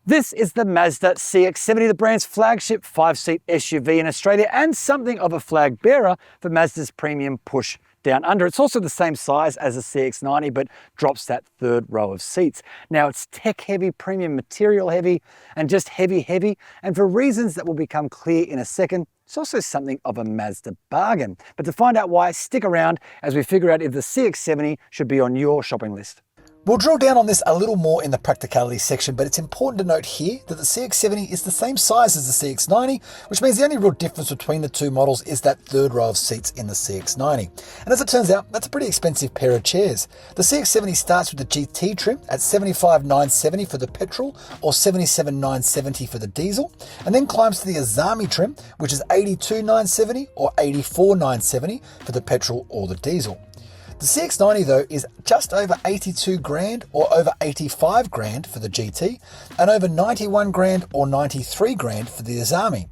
This is the Mazda CX-70, the brand's flagship 5-seat SUV in Australia and something of a flag bearer for Mazda's premium push down under. It's also the same size as the CX-90, but drops that third row of seats. Now it's tech heavy, premium material heavy, and just heavy. And for reasons that will become clear in a second, it's also something of a Mazda bargain. But to find out why, stick around as we figure out if the CX-70 should be on your shopping list. We'll drill down on this a little more in the practicality section, but it's important to note here that the CX-70 is the same size as the CX-90, which means the only real difference between the two models is that third row of seats in the CX-90. And as it turns out, that's a pretty expensive pair of chairs. The CX-70 starts with the GT trim at $75,970 for the petrol or $77,970 for the diesel, and then climbs to the Azami trim, which is $82,970 or $84,970 for the petrol or the diesel. The CX-90 though is just over 82 grand or over 85 grand for the GT and over 91 grand or 93 grand for the Azami.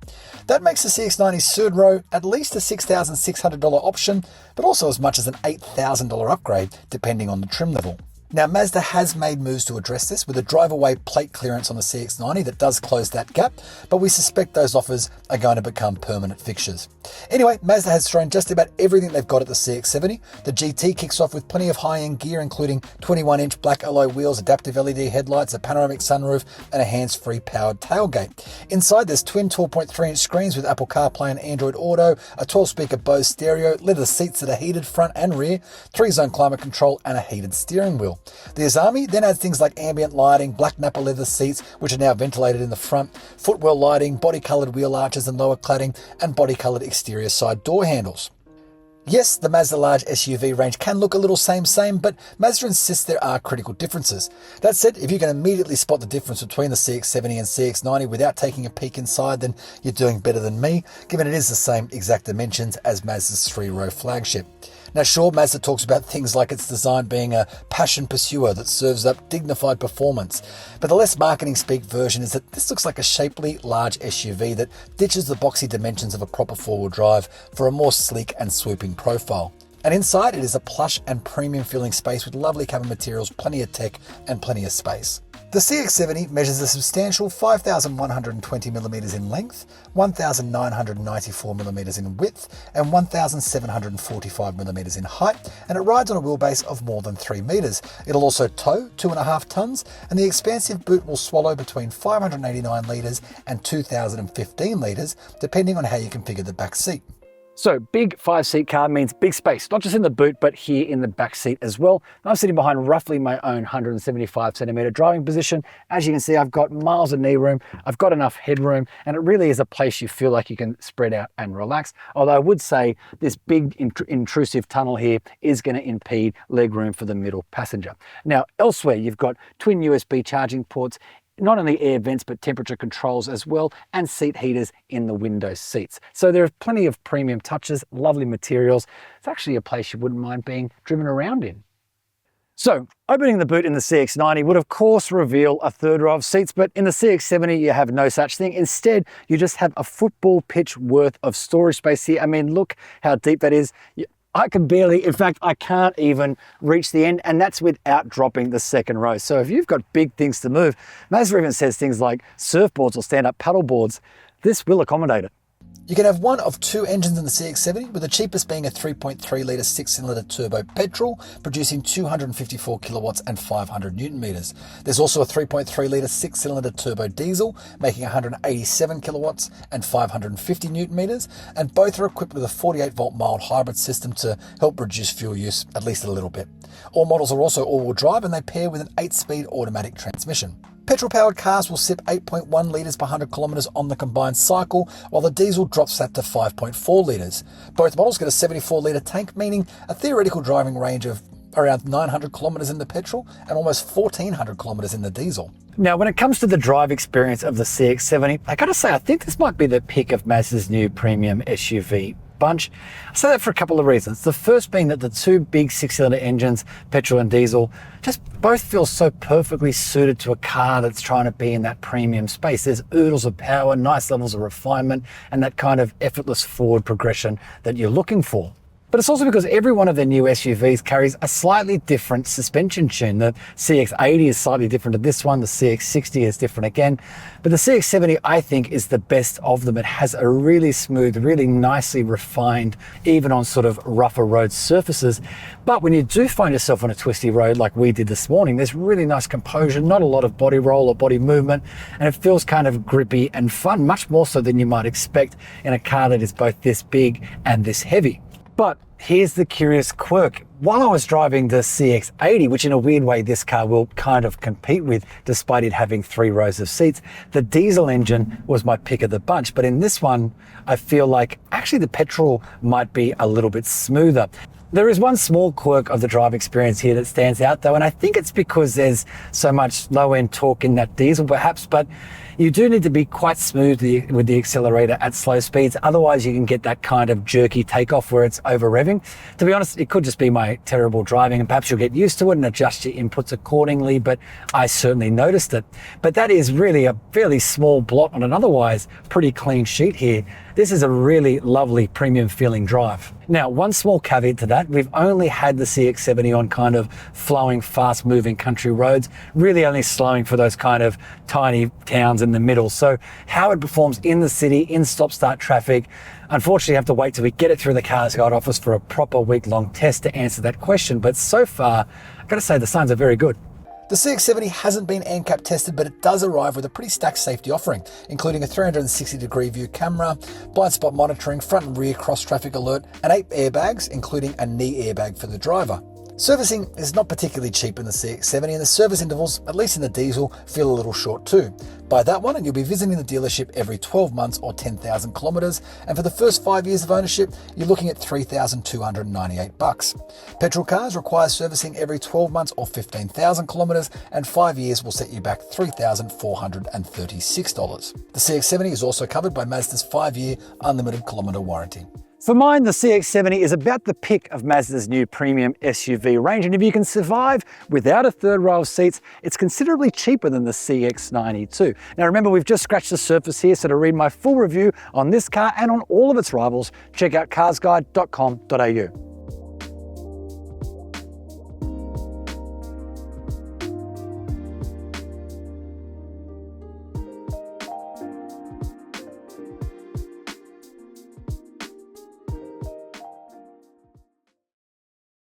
That makes the CX-90's third row at least a $6,600 option, but also as much as an $8,000 upgrade depending on the trim level. Now, Mazda has made moves to address this with a drive-away plate clearance on the CX-90 that does close that gap, but we suspect those offers are going to become permanent fixtures. Anyway, Mazda has thrown just about everything they've got at the CX-70. The GT kicks off with plenty of high-end gear, including 21-inch black alloy wheels, adaptive LED headlights, a panoramic sunroof, and a hands-free powered tailgate. Inside, there's twin 12.3-inch screens with Apple CarPlay and Android Auto, a 12-speaker Bose stereo, leather seats that are heated front and rear, 3-zone climate control, and a heated steering wheel. The Azami then adds things like ambient lighting, black Napa leather seats, which are now ventilated in the front, footwell lighting, body-coloured wheel arches and lower cladding, and body-coloured exterior side door handles. Yes, the Mazda large SUV range can look a little same, but Mazda insists there are critical differences. That said, if you can immediately spot the difference between the CX-70 and CX-90 without taking a peek inside, then you're doing better than me, given it is the same exact dimensions as Mazda's 3-row flagship. Now sure, Mazda talks about things like its design being a passion pursuer that serves up dignified performance, but the less marketing speak version is that this looks like a shapely, large SUV that ditches the boxy dimensions of a proper four-wheel drive for a more sleek and swooping profile. And inside, it is a plush and premium feeling space with lovely cabin materials, plenty of tech, and plenty of space. The CX-70 measures a substantial 5,120mm in length, 1,994mm in width, and 1,745mm in height, and it rides on a wheelbase of more than 3 meters. It'll also tow 2.5 tons, and the expansive boot will swallow between 589 litres and 2,015 litres, depending on how you configure the back seat. So big 5-seat car means big space, not just in the boot, but here in the back seat as well. I'm sitting behind roughly my own 175 centimeter driving position. As you can see, I've got miles of knee room, I've got enough headroom, and it really is a place you feel like you can spread out and relax. Although I would say this big intrusive tunnel here is going to impede leg room for the middle passenger. Now elsewhere, you've got twin USB charging ports, not only air vents, but temperature controls as well, and seat heaters in the window seats. So there are plenty of premium touches, lovely materials. It's actually a place you wouldn't mind being driven around in. So opening the boot in the CX-90 would of course reveal a third row of seats, but in the CX-70 you have no such thing. Instead, you just have a football pitch worth of storage space here. I mean, look how deep that is. I can barely, in fact, I can't even reach the end, and that's without dropping the second row. So if you've got big things to move, Mazda even says things like surfboards or stand-up paddle boards, this will accommodate it. You can have one of two engines in the CX-70, with the cheapest being a 3.3-litre 6-cylinder turbo petrol, producing 254 kilowatts and 500 newton meters. There's also a 3.3-litre 6-cylinder turbo diesel, making 187 kilowatts and 550 newton meters, and both are equipped with a 48-volt mild hybrid system to help reduce fuel use at least a little bit. All models are also all-wheel drive, and they pair with an 8-speed automatic transmission. Petrol-powered cars will sip 8.1 litres per 100 kilometres on the combined cycle, while the diesel drops that to 5.4 litres. Both models get a 74-litre tank, meaning a theoretical driving range of around 900 kilometres in the petrol and almost 1,400 kilometres in the diesel. Now, when it comes to the drive experience of the CX-70, I gotta say, I think this might be the pick of Mazda's new premium SUV bunch. I say that for a couple of reasons. The first being that the two big 6-cylinder engines, petrol and diesel, just both feel so perfectly suited to a car that's trying to be in that premium space. There's oodles of power, nice levels of refinement, and that kind of effortless forward progression that you're looking for. But it's also because every one of their new SUVs carries a slightly different suspension tune. The CX-80 is slightly different to this one, the CX-60 is different again, but the CX-70 I think is the best of them. It has a really smooth, really nicely refined, even on sort of rougher road surfaces. But when you do find yourself on a twisty road like we did this morning, there's really nice composure, not a lot of body roll or body movement, and it feels kind of grippy and fun, much more so than you might expect in a car that is both this big and this heavy. But here's the curious quirk. While I was driving the CX-80, which in a weird way this car will kind of compete with despite it having 3 rows of seats, the diesel engine was my pick of the bunch. But in this one, I feel like actually the petrol might be a little bit smoother. There is one small quirk of the drive experience here that stands out though, and I think it's because there's so much low-end torque in that diesel perhaps, but you do need to be quite smooth with the accelerator at slow speeds, otherwise you can get that kind of jerky takeoff where it's over revving. To be honest, it could just be my terrible driving, and perhaps you'll get used to it and adjust your inputs accordingly, but I certainly noticed it. But that is really a fairly small blot on an otherwise pretty clean sheet here. This is a really lovely premium feeling drive. Now, one small caveat to that, we've only had the CX-70 on kind of flowing, fast moving country roads, really only slowing for those kind of tiny towns in the middle. So how it performs in the city, in stop-start traffic, unfortunately I have to wait till we get it through the Cars Guide office for a proper week-long test to answer that question. But so far, I've got to say the signs are very good. The CX-70 hasn't been ANCAP tested, but it does arrive with a pretty stacked safety offering, including a 360-degree view camera, blind spot monitoring, front and rear cross-traffic alert, and 8 airbags, including a knee airbag for the driver. Servicing is not particularly cheap in the CX-70, and the service intervals, at least in the diesel, feel a little short too. Buy that one and you'll be visiting the dealership every 12 months or 10,000 kilometers, and for the first 5 years of ownership, you're looking at $3,298. Petrol cars require servicing every 12 months or 15,000 kilometers, and 5 years will set you back $3,436. The CX-70 is also covered by Mazda's 5-year unlimited kilometer warranty. For mine, the CX-70 is about the pick of Mazda's new premium SUV range, and if you can survive without a third row of seats, it's considerably cheaper than the CX-90 too. Now remember, we've just scratched the surface here, so to read my full review on this car and on all of its rivals, check out carsguide.com.au.